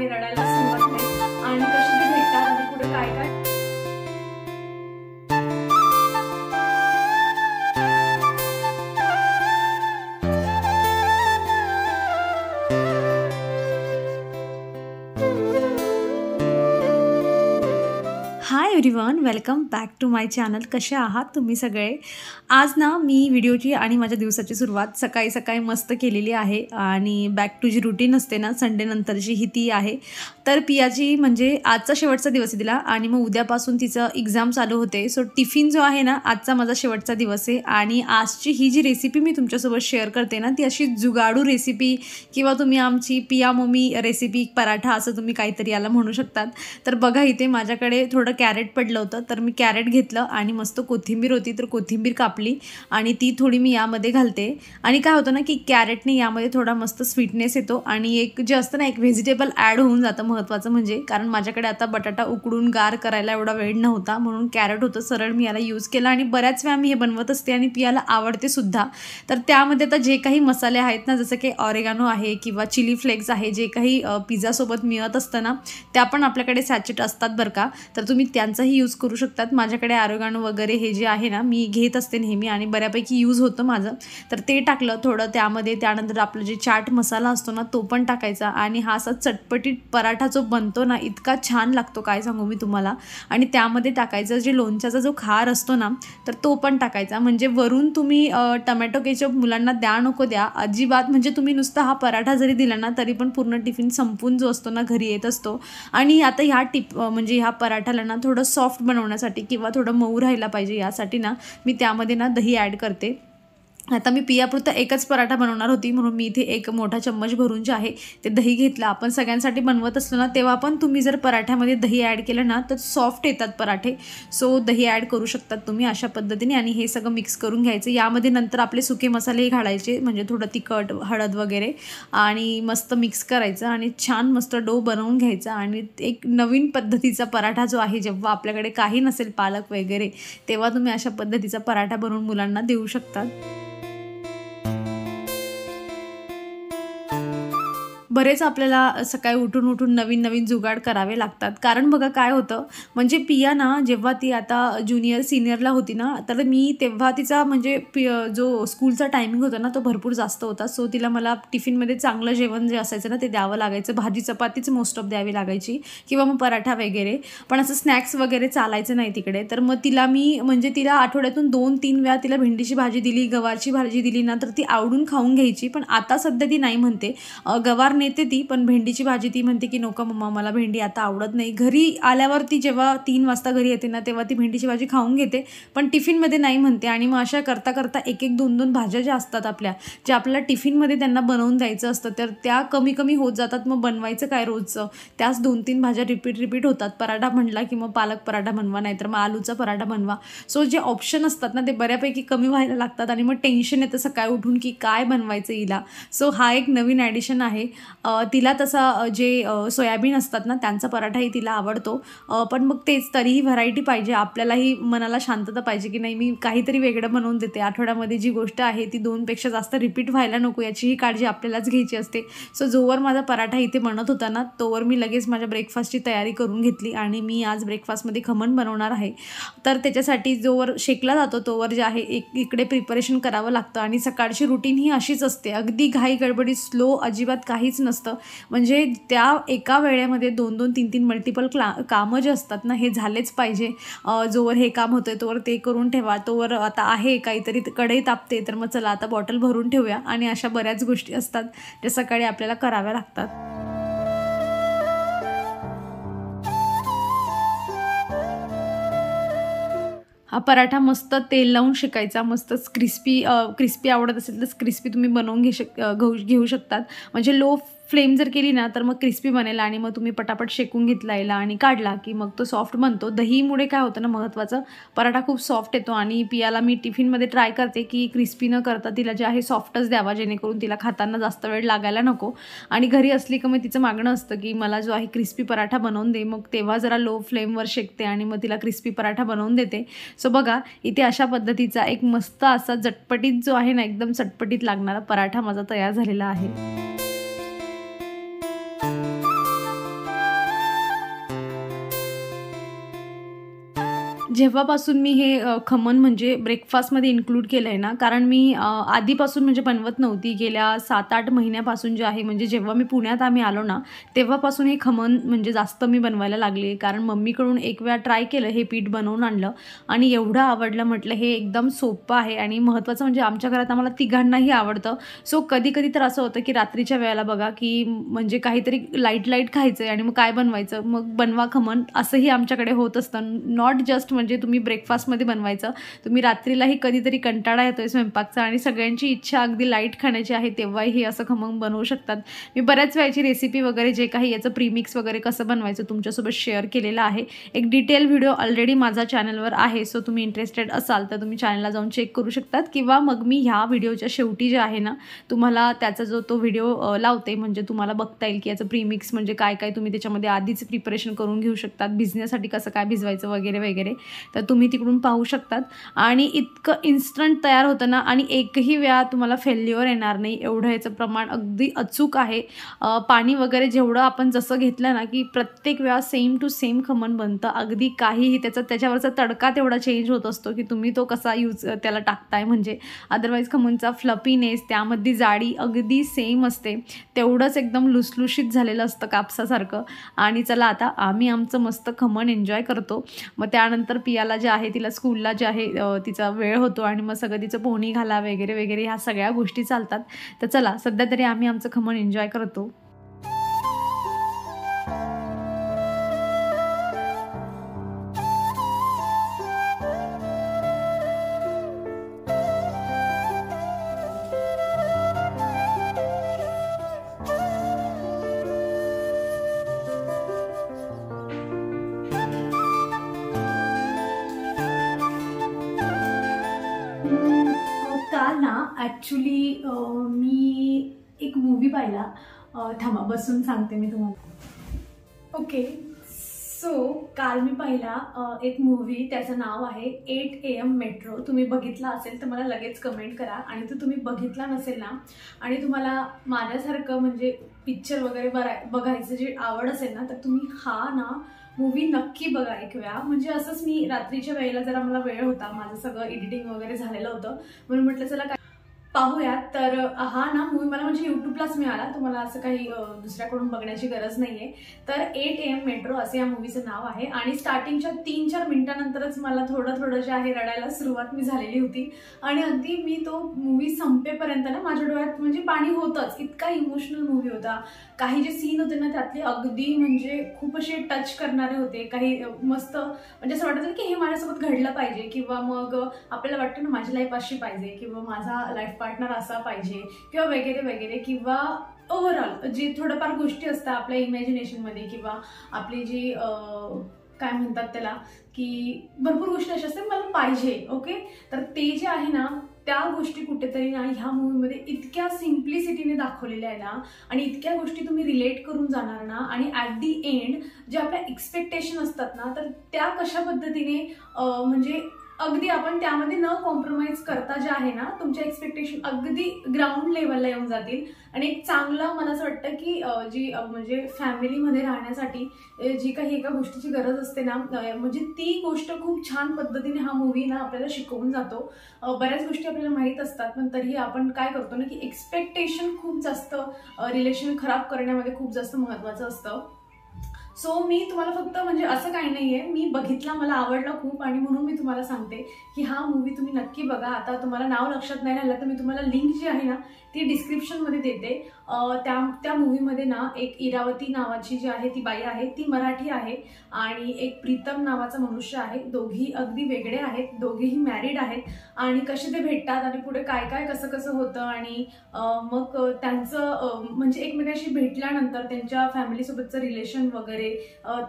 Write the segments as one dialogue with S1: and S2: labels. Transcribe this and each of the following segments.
S1: आहे, रडायला सुरुवात नाही आणि कशी ते भेटतात आणि पुढे काय काय hi everyone, welcome back to my channel. कसे आहात तुम्ही सगळे? आज ना मी व्हिडिओची आणि माझ्या दिवसाची सुरुवात सकाळी सकाळी मस्त केलेली आहे आणि बॅक टू जी रुटीन असते ना संडे नंतरची ही ती आहे. तर पियाची म्हणजे आजचा शेवटचा दिवस आहे तिला आणि मग उद्यापासून तिचं एक्झाम चालू होते. सो टिफिन जो आहे ना आजचा माझा शेवटचा दिवस आहे आणि आजची ही जी रेसिपी मी तुमच्यासोबत शेअर करते ना ती अशी जुगाडू रेसिपी किंवा तुम्ही आमची पिया मम्मी रेसिपी पराठा असं तुम्ही काहीतरी याला म्हणू शकतात. तर बघा इथे माझ्याकडे थोडं कॅरेट पडलं होतं तर मी कॅरेट घेतलं आणि मस्त कोथिंबीर होती तर कोथिंबीर कापली आणि ती थोडी मी यामध्ये घालते. आणि काय होतं ना की कॅरेटने यामध्ये थोडा मस्त स्वीटनेस येतो आणि एक जे असतं ना एक व्हेजिटेबल ॲड होऊन जातं. महत्त्वाचं म्हणजे कारण माझ्याकडे आता बटाटा उकडून गार करायला एवढा वेळ नव्हता म्हणून कॅरेट होतं सरळ मी याला यूज केला आणि बऱ्याच वेळा मी हे बनवत असते आणि पियाला आवडते सुद्धा. तर त्यामध्ये आता जे काही मसाले आहेत ना जसं की ऑरेगानो आहे किंवा चिली फ्लेक्स आहे जे काही पिझ्झासोबत मिळत असतं ना त्या पण आपल्याकडे सॅचेट असतात बरं का. तर तुम्ही त्यांचाही यूज करू शकतात. माझ्याकडे ऑरेगानो वगैरे हे जे आहे ना मी घेत असते नेहमी आणि बऱ्यापैकी यूज होतं माझं. तर ते टाकलं थोडं त्यामध्ये. त्यानंतर आपलं जे चाट मसाला असतो ना तो पण टाकायचा आणि हा असा चटपटीत पराठा जो बनतो ना इतका छान लागतो काय सांगू मी तुम्हाला. आणि त्यामध्ये टाकायचं जे लोणच्याचा जो खार असतो ना तर तो पण टाकायचा. म्हणजे वरून तुम्ही टमॅटो केचप मुलांना द्या नको द्या अजिबात. म्हणजे तुम्ही नुसता हा पराठा जरी दिला ना तरी पण पूर्ण टिफिन संपून जो असतो ना घरी येत असतो. आणि आता ह्या म्हणजे ह्या पराठाला ना थोडं सॉफ्ट बनवण्यासाठी किंवा थोडं मऊ राहायला पाहिजे यासाठी ना मी त्यामध्ये ना दही ॲड करते. आता मी पियापुरता एकच पराठा बनवणार होती म्हणून मी इथे एक मोठा चम्मच भरून जे आहे ते दही घेतलं. आपण सगळ्यांसाठी बनवत असलो ना तेव्हा पण तुम्ही जर पराठ्यामध्ये दही ॲड केलं ना तर सॉफ्ट येतात पराठे. सो दही ॲड करू शकतात तुम्ही अशा पद्धतीने आणि हे सगळं मिक्स करून घ्यायचं. यामध्ये नंतर आपले सुके मसालेही घालायचे म्हणजे थोडं तिखट हळद वगैरे आणि मस्त मिक्स करायचं आणि छान मस्त डो बनवून घ्यायचा. आणि एक नवीन पद्धतीचा पराठा जो आहे जेव्हा आपल्याकडे काही नसेल पालक वगैरे तेव्हा तुम्ही अशा पद्धतीचा पराठा बनवून मुलांना देऊ शकतात. बरेच आपल्याला सकाळी उठून नवीन नवीन जुगाड करावे लागतात. कारण बघा काय होतं म्हणजे पिया ना जेव्हा ती आता ज्युनियर सिनियरला होती ना तर मी तेव्हा तिचा म्हणजे जो स्कूलचा टायमिंग होता ना तो भरपूर जास्त होता. सो तिला मला टिफिनमध्ये चांगलं जेवण जे असायचं ना ते द्यावं लागायचं. भाजी चपातीच मोस्ट ऑफ द्यावी लागायची किंवा मग पराठा वगैरे. पण असं स्नॅक्स वगैरे चालायचं नाही तिकडे. तर मग तिला मी म्हणजे तिला आठवड्यातून 2-3 वेळा तिला भेंडीची भाजी दिली गवारची भाजी दिली ना तर ती आवडून खाऊन घ्यायची. पण आता सध्या ती नाही म्हणते. गवार नेते ती पण भेंडीची भाजी ती म्हणते की नको मम्मा मला भेंडी आता आवडत नाही. घरी आल्यावर ती जेव्हा 3 वाजता घरी येते ना तेव्हा ती भेंडीची भाजी खाऊन घेते पण टिफिनमध्ये नाही म्हणते. आणि मग अशा करता करता 1-2 भाज्या ज्या असतात आपल्या ज्या आपल्याला टिफिनमध्ये त्यांना बनवून द्यायचं असतं तर त्या कमी कमी होत जातात. मग बनवायचं काय रोजचं त्याच 2-3 भाज्या रिपीट होतात. पराठा म्हणला की मग पालक पराठा बनवा नाहीतर मग आलूचा पराठा बनवा. सो जे ऑप्शन असतात ना ते बऱ्यापैकी कमी व्हायला लागतात आणि मग टेन्शन येतं सकाळी उठून की काय बनवायचं हिला. सो हा एक नवीन ॲडिशन आहे. तिला तसा जे सोयाबीन असतात ना त्यांचा पराठाही तिला आवडतो. पण मग तेच तरीही व्हरायटी पाहिजे आपल्यालाही मनाला शांतता पाहिजे की नाही मी काहीतरी वेगळं बनवून देते. आठवड्यामध्ये जी गोष्ट आहे ती 2पेक्षा जास्त रिपीट व्हायला नको याचीही काळजी आपल्यालाच घ्यायची असते. सो जोवर माझा पराठा इथे बनत होता ना तोवर मी लगेच माझ्या ब्रेकफास्टची तयारी करून घेतली आणि मी आज ब्रेकफास्टमध्ये खमण बनवणार आहे. तर त्याच्यासाठी जोवर शेकला जातो तोवर जे आहे इकडे प्रिपरेशन करावं लागतं. आणि सकाळची रुटीन ही अशीच असते अगदी घाई गडबडीत स्लो अजिबात काहीच नसतं. म्हणजे त्या एका वेळेमध्ये 2-3 मल्टिपल कामं जे असतात ना हे झालेच पाहिजे. जोवर हे काम होतं तोवर ते करून ठेवा. तोवर आता आहे काहीतरी कढई तापते तर मग चला आता बॉटल भरून ठेवूया. आणि अशा बऱ्याच गोष्टी असतात ज्या सकाळी आपल्याला कराव्या लागतात. हा पराठा मस्त तेल लावून शेकायचा. मस्त क्रिस्पी आवडत असेल तर क्रिस्पी तुम्ही बनवून घेऊ शकतात. म्हणजे लो फ्लेम जर केली ना तर मग क्रिस्पी बनेल आणि मग तुम्ही पटापट शेकून घेतला याला आणि काढला की मग तो सॉफ्ट बनतो. दहीमुळे काय होतं ना महत्त्वाचं पराठा खूप सॉफ्ट येतो. आणि पियाला मी टिफिनमध्ये ट्राय करते की क्रिस्पी न करता तिला जे आहे सॉफ्टच द्यावा जेणेकरून तिला खाताना जास्त वेळ लागायला नको. आणि घरी असली का मग तिचं मागणं असतं की मला जो आहे क्रिस्पी पराठा बनवून दे. मग तेव्हा जरा लो फ्लेमवर शेकते आणि मग तिला क्रिस्पी पराठा बनवून देते. सो बघा इथे अशा पद्धतीचा एक मस्त असा झटपटीत जो आहे ना एकदम चटपटीत लागणारा पराठा माझा तयार झालेला आहे. जेव्हापासून मी हे खमण म्हणजे ब्रेकफास्टमध्ये इन्क्लूड केलं आहे ना, कारण मी आधीपासून म्हणजे बनवत नव्हती. गेल्या 7-8 महिन्यापासून जे आहे, म्हणजे जेव्हा मी पुण्यात आम्ही आलो ना, तेव्हापासून हे खमण म्हणजे जास्त मी बनवायला लागले. कारण मम्मीकडून एक वेळा ट्राय केलं, हे पीठ बनवून आणलं आणि एवढं आवडलं. म्हटलं हे एकदम सोपं आहे आणि महत्त्वाचं म्हणजे आमच्या घरात आम्हाला तिघांनाही आवडतं. सो कधी-कधी तर असं होतं, की रात्रीच्या वेळेला बघा, की म्हणजे काहीतरी लाईट खायचं आहे आणि मग काय बनवायचं, मग बनवा खमण, असंही आमच्याकडे होत असतं. नॉट जस्ट म्हणजे तुम्ही ब्रेकफास्टमध्ये बनवायचं, तुम्ही रात्रीलाही कधीतरी कंटाळा येतोय स्वयंपाकचा आणि सगळ्यांची इच्छा अगदी लाईट खाण्याची आहे, तेव्हाही हे असं खमंग बनवू शकतात. मी बऱ्याच वेळची रेसिपी वगैरे जे काही याचं प्रीमिक्स वगैरे कसं बनवायचं तुमच्यासोबत शेअर केलेलं आहे. एक डिटेल व्हिडिओ ऑलरेडी माझ्या चॅनलवर आहे. सो तुम्ही इंटरेस्टेड असाल तर तुम्ही चॅनलला जाऊन चेक करू शकतात, किंवा मग मी ह्या व्हिडिओच्या शेवटी जे आहे ना, तुम्हाला त्याचा जो तो व्हिडिओ लावते, म्हणजे तुम्हाला बघता येईल की याचं प्रीमिक्स म्हणजे काय काय तुम्ही त्याच्यामध्ये आधीच प्रिपरेशन करून घेऊ शकतात, भिजण्यासाठी कसं काय भिजवायचं वगैरे वगैरे. तर तुम्ही तिकडून पाहू शकतात. आणि इतकं इन्स्टंट तयार होतं ना, आणि एकही वेळा तुम्हाला फेल्युअर येणार नाही, एवढं याचं प्रमाण अगदी अचूक आहे. पाणी वगैरे जेवढं आपण जसं घेतलं ना, की प्रत्येक वेळा सेम टू सेम खमण बनतं. अगदी काहीही त्याच्यावरचा तडका तेवढा चेंज होत असतो, की तुम्ही तो कसा त्याला टाकताय. म्हणजे अदरवाईज खमणचा फ्लफीनेस, त्यामध्ये जाडी अगदी सेम असते, तेवढंच एकदम लुसलुशीत झालेलं असतं कापसासारखं. आणि चला आता आम्ही आमचं मस्त खमण एन्जॉय करतो. मग त्यानंतर पियाला जे आहे, तिला स्कूलला जे आहे तिचा वेळ होतो आणि मग सगळं तिचं पोहणी घाला वगैरे वगैरे ह्या सगळ्या गोष्टी चालतात. तर चला सध्या तरी आम्ही आमचं खमण एन्जॉय करतो. काल ना ॲक्च्युली मी एक मूवी पाहिला. थांबा बसून सांगते मी तुम्हाला. ओके, सो काल मी पाहिला एक मूवी, त्याचं नाव आहे 8 AM मेट्रो. तुम्ही बघितला असेल तर मला लगेच कमेंट करा, आणि तो तुम्ही बघितला नसेल ना आणि तुम्हाला माझ्यासारखं म्हणजे पिक्चर वगैरे बघायचं जी आवड असेल ना, तर तुम्ही हा ना मूवी नक्की बघा एक वेळा. म्हणजे असंच मी रात्रीच्या वेळेला जरा मला वेळ होता, माझं सगळं एडिटिंग वगैरे झालेलं होतं, म्हणून म्हटलं चला काय पाहूयात. तर हा ना मूवी मला म्हणजे यूट्यूबलाच मिळाला, तुम्हाला असं काही दुसऱ्याकडून बघण्याची गरज नाहीये. तर 8 AM मेट्रो असं या मूवीचं नाव आहे. आणि स्टार्टिंगच्या 3-4 मिनिटानंतरच मला थोडं जे आहे रडायला सुरुवात मी झालेली होती. आणि अगदी मी तो मूवी संपेपर्यंत ना माझ्या डोळ्यात म्हणजे पाणी होतंच, इतका इमोशनल मूवी होता. काही जे सीन होते ना त्यातले अगदी म्हणजे खूप असे टच करणारे होते. काही मस्त म्हणजे असं वाटतं की हे माझ्यासोबत घडलं पाहिजे, किंवा मग आपल्याला वाटतं ना माझी लाईफ अशी पाहिजे, किंवा माझा लाईफ पार्टनर असा पाहिजे, किंवा वगैरे वगैरे. किंवा ओव्हरऑल जे थोडंफार गोष्टी असतात आपल्या इमॅजिनेशनमध्ये, किंवा आपली जी काय म्हणतात त्याला, की भरपूर गोष्टी अशा असतात मला पाहिजे. ओके, तर ते जे आहे ना त्या गोष्टी कुठेतरी ना ह्या मूवीमध्ये इतक्या सिम्प्लिसिटीने दाखवलेल्या आहे ना, आणि इतक्या गोष्टी तुम्ही रिलेट करून जाणार ना, आणि ॲट दी एंड जे आपल्या एक्सपेक्टेशन असतात ना, तर त्या कशा पद्धतीने म्हणजे अगदी आपण त्यामध्ये न कॉम्प्रोमाइज करता जे आहे ना तुमच्या एक्सपेक्टेशन अगदी ग्राउंड लेवलला येऊन जातील. आणि एक चांगलं मला असं वाटतं की जी म्हणजे फॅमिलीमध्ये राहण्यासाठी जी काही एका गोष्टीची गरज असते ना, म्हणजे ती गोष्ट खूप छान पद्धतीने हा मूवी ना आपल्याला शिकवून जातो. बऱ्याच गोष्टी आपल्याला माहीत असतात, पण तरीही आपण काय करतो ना की एक्सपेक्टेशन खूप जास्त रिलेशन खराब करण्यामध्ये खूप जास्त महत्त्वाचं असतं. सो मी तुम्हाला फक्त म्हणजे असं काही नाहीये, मी बघितला, मला आवडला खूप, आणि म्हणून मी तुम्हाला सांगते की हा मूवी तुम्ही नक्की बघा. आता तुम्हाला नाव लक्षात नाही राहिलं तर मी तुम्हाला लिंक जी आहे ना ती डिस्क्रिप्शनमध्ये देते. त्या मूवीमध्ये ना एक इरावती नावाची जी आहे ती बाई आहे, ती मराठी आहे, आणि एक प्रीतम नावाचा मनुष्य आहे. दोघी अगदी वेगळे आहेत, दोघेही मॅरिड आहेत, आणि कसे ते भेटतात आणि पुढे काय काय कसं कसं होतं, आणि मग त्यांचं म्हणजे एकमेकांशी भेटल्यानंतर त्यांच्या फॅमिलीसोबतचं रिलेशन वगैरे,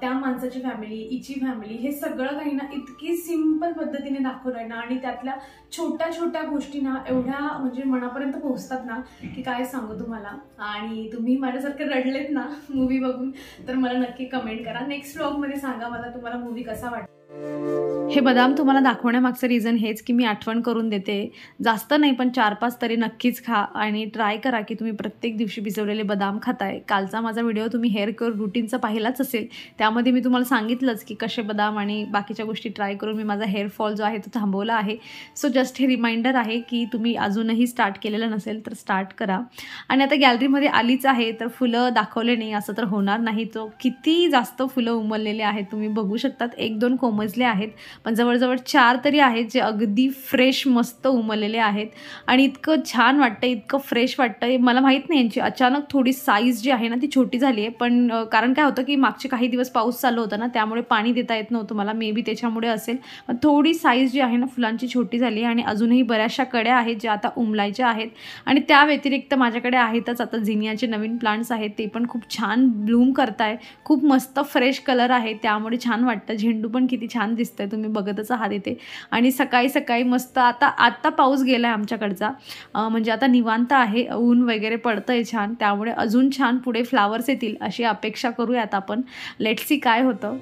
S1: त्या माणसाची फॅमिली, हिची फॅमिली, हे सगळं काही ना इतकी सिंपल पद्धतीने दाखवलं आहे ना, आणि त्यातल्या छोट्या छोट्या गोष्टी ना एवढ्या म्हणजे मनापर्यंत पोहोचतात ना की काय सांगू तुम्हाला. आणि तुम्ही माझ्यासारखे रडलेत ना मूवी बघून तर मला नक्की कमेंट करा. नेक्स्ट व्लॉगमध्ये सांगा मला तुम्हाला मूवी कसा वाटला. हे बदाम तुम्हाला दाखवण्यामागचं रिझन हेच की मी आठवण करून देते. जास्त नाही पण 4-5 तरी नक्कीच खा आणि ट्राय करा की तुम्ही प्रत्येक दिवशी भिजवलेले बदाम खाताय. कालचा माझा व्हिडिओ तुम्ही हेअर केअर रुटीनचा पाहिलाच असेल. त्यामध्ये मी तुम्हाला सांगितलंच की कसे बदाम आणि बाकीच्या गोष्टी ट्राय करून मी माझा हेअर फॉल जो आहे तो थांबवला आहे. सो जस्ट हे रिमाइंडर आहे की तुम्ही अजूनही स्टार्ट केलेलं नसेल तर स्टार्ट करा. आणि आता गॅलरीमध्ये आलीच आहे तर फुलं दाखवले नाही असं तर होणार नाही. तो किती जास्त फुलं उमललेले आहेत तुम्ही बघू शकतात. 1-2 कोमजले आहेत पण जवळजवळ 4 तरी आहेत जे अगदी फ्रेश मस्त उमललेले आहेत आणि इतकं छान वाटतं, इतकं फ्रेश वाटतं. मला माहीत नाही यांची अचानक थोडी साईज जी आहे ना ती छोटी झाली आहे. पण कारण काय होतं की मागचे काही दिवस पाऊस चालू होता ना त्यामुळे पाणी देता येत नव्हतं मला, मे बी त्याच्यामुळे असेल. पण थोडी साईज जी आहे ना फुलांची छोटी झाली आणि अजूनही बऱ्याचशा कड्या आहेत ज्या आता उमलायच्या आहेत. आणि त्या व्यतिरिक्त माझ्याकडे आहेतच आता झिनियाचे नवीन प्लांट्स आहेत ते पण खूप छान ब्लूम करताय. खूप मस्त फ्रेश कलर आहे त्यामुळे छान वाटतं. झेंडू पण किती छान दिसतंय तुम्ही बघतच आहात इथे. आणि सकाळी सकाळी मस्त आता पाऊस गेला आहे आमच्याकडचा, म्हणजे आता निवांत आहे, ऊन वगैरे पडतंय छान त्यामुळे अजून छान पुढे फ्लावर्स येतील अशी अपेक्षा करूयात आपण. लेट्स सी काय होतं.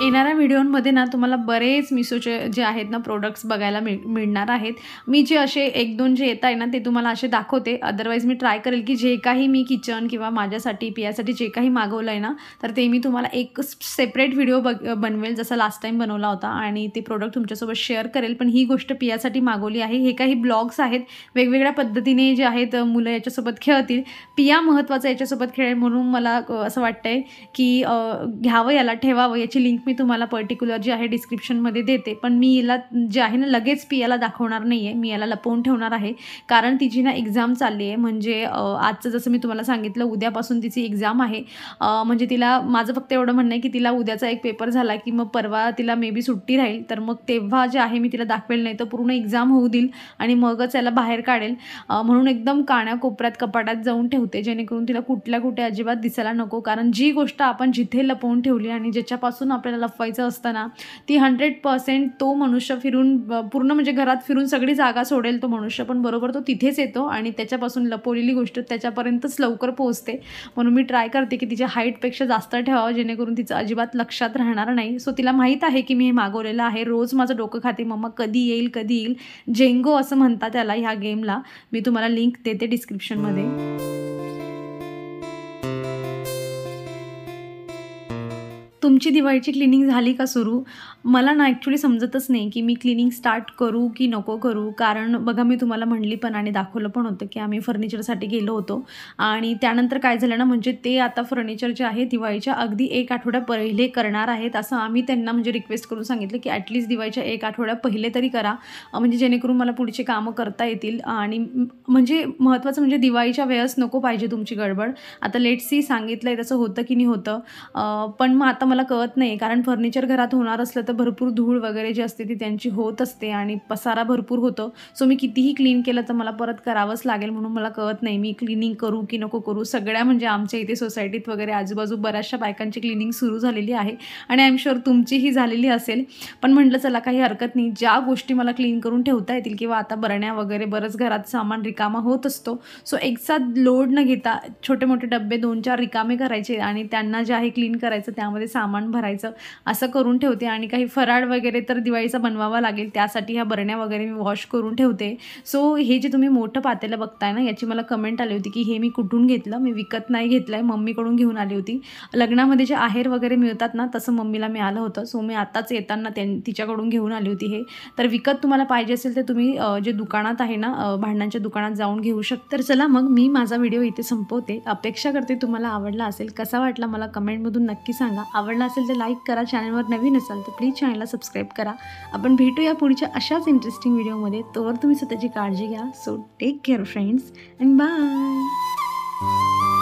S1: येणाऱ्या व्हिडिओमध्ये ना तुम्हाला बरेच मिशोचे जे आहेत ना प्रोडक्ट्स बघायला मिळणार आहेत. मी जे असे 1-2 जे येत आहे ना ते तुम्हाला असे दाखवते. अदरवाईज मी ट्राय करेल की जे काही मी किचन किंवा माझ्यासाठी पियासाठी जे काही मागवलं आहे ना तर ते मी तुम्हाला एक सेपरेट व्हिडिओ बनवेल जसा लास्ट टाईम बनवला होता आणि ते प्रोडक्ट तुमच्यासोबत शेअर करेल. पण ही गोष्ट पियासाठी मागवली आहे. हे काही ब्लॉग्स आहेत वेगवेगळ्या पद्धतीने जे आहेत मुलं याच्यासोबत खेळतील. पिया महत्त्वाचं याच्यासोबत खेळेल म्हणून मला असं वाटतंय की घ्यावं याला, ठेवावं. याची लिंक मी तुम्हाला पर्टिक्युलर जे आहे डिस्क्रिप्शनमध्ये देते. पण मी याला जे आहे ना लगेच पियाला दाखवणार नाही आहे, मी याला लपवून ठेवणार आहे. कारण तिची ना एक्झाम चालली आहे. म्हणजे आजचं जसं मी तुम्हाला सांगितलं उद्यापासून तिची एक्झाम आहे. म्हणजे तिला माझं फक्त एवढं म्हणणं आहे की तिला उद्याचा एक पेपर झाला की मग परवा तिला मे बी सुट्टी राहील तर मग तेव्हा जे आहे मी तिला दाखवेल. नाही तर पूर्ण एक्झाम होऊ देईल आणि मगच याला बाहेर काढेल. म्हणून एकदम कानाकोपऱ्यात कपाटात जाऊन ठेवते जेणेकरून तिला कुठे अजिबात दिसायला नको. कारण जी गोष्ट आपण जिथे लपवून ठेवली आणि ज्याच्यापासून आपल्याला लपवायचं असतं ना ती 100% तो मनुष्य फिरून पूर्ण म्हणजे घरात फिरून सगळी जागा सोडेल तो मनुष्य, पण बरोबर तो तिथेच येतो आणि त्याच्यापासून लपवलेली गोष्ट त्याच्यापर्यंतच लवकर पोहोचते. म्हणून मी ट्राय करते की तिच्या हाईटपेक्षा जास्त ठेवावं जेणेकरून तिचं अजिबात लक्षात राहणार नाही. सो तिला माहीत आहे की मी हे मागवलेलं आहे. रोज माझं डोकं खाते मम्मा कधी येईल. जेंगो असं म्हणतात त्याला ह्या गेमला. मी तुम्हाला लिंक देते डिस्क्रिप्शनमध्ये. तुमची दिवाळीची क्लिनिंग झाली का सुरू? मला ना ॲक्च्युली समजतच नाही की मी क्लिनिंग स्टार्ट करू की नको करू. कारण बघा मी तुम्हाला म्हणली पण आणि दाखवलं पण होतं की आम्ही फर्निचरसाठी गेलो होतो आणि त्यानंतर काय झालं ना म्हणजे ते आता फर्निचर जे आहे दिवाळीच्या अगदी 1 आठवड्या पहिले करणार आहेत असं आम्ही त्यांना म्हणजे रिक्वेस्ट करून सांगितलं की ॲटलीस्ट दिवाळीच्या 1 आठवड्या पहिले तरी करा म्हणजे जेणेकरून मला पुढचे कामं करता येतील. आणि म्हणजे महत्त्वाचं म्हणजे दिवाळीच्या वेळेस नको पाहिजे तुमची गडबड. आता लेट्स सी सांगितलं आहे तसं होतं की नाही होतं. पण मग आता मला कळत नाही कारण फर्निचर घरात होणार असलं तर भरपूर धूळ वगैरे जी असते ती त्यांची होत असते आणि पसारा भरपूर होतो. सो मी कितीही क्लीन केलं तर मला परत करावंच लागेल. म्हणून मला कळत नाही मी क्लिनिंग करू की नको करू. सगळ्या म्हणजे आमच्या इथे सोसायटीत वगैरे आजूबाजू बऱ्याचशा बायकांची क्लिनिंग सुरू झालेली आहे आणि आय एम शुअर तुमचीही झालेली असेल. पण म्हटलं चला काही हरकत नाही, ज्या गोष्टी मला क्लीन करून ठेवता येतील किंवा आता बरण्या वगैरे बरंच घरात सामान रिकामा होत असतो. सो एकचा लोड न घेता छोटे मोठे डबे 2-4 रिकामे करायचे आणि त्यांना जे आहे क्लीन करायचं त्यामध्ये सामान भरायचं असं करून ठेवते. आणि काही फराळ वगैरे तर दिवाळीचा बनवावा लागेल त्यासाठी ह्या बरण्या वगैरे मी वॉश करून ठेवते. सो हे जे तुम्ही मोठं पातेलं बघताय ना याची मला कमेंट आली होती की हे मी कुठून घेतलं. मी विकत नाही घेतलं आहे, मम्मीकडून घेऊन आली होती. लग्नामध्ये जे आहेर वगैरे मिळतात ना तसं मम्मीला मिळालं होतं. सो मी आताच येताना तिच्याकडून घेऊन आली होती हे. तर विकत तुम्हाला पाहिजे असेल तर तुम्ही जे दुकानात आहे ना भांड्यांच्या दुकानात जाऊन घेऊ शकता. तर चला मग मी माझा व्हिडिओ इथे संपवते. अपेक्षा करते तुम्हाला आवडला असेल. कसा वाटला मला कमेंटमधून नक्की सांगा. आवडला असेल तर लाईक करा. चॅनलवर नवीन असाल तर प्लीज चॅनलला सबस्क्राईब करा. आपण भेटूया पुढच्या अशाच इंटरेस्टिंग व्हिडिओमध्ये. तोवर तुम्ही स्वतःची काळजी घ्या. So take care friends and bye.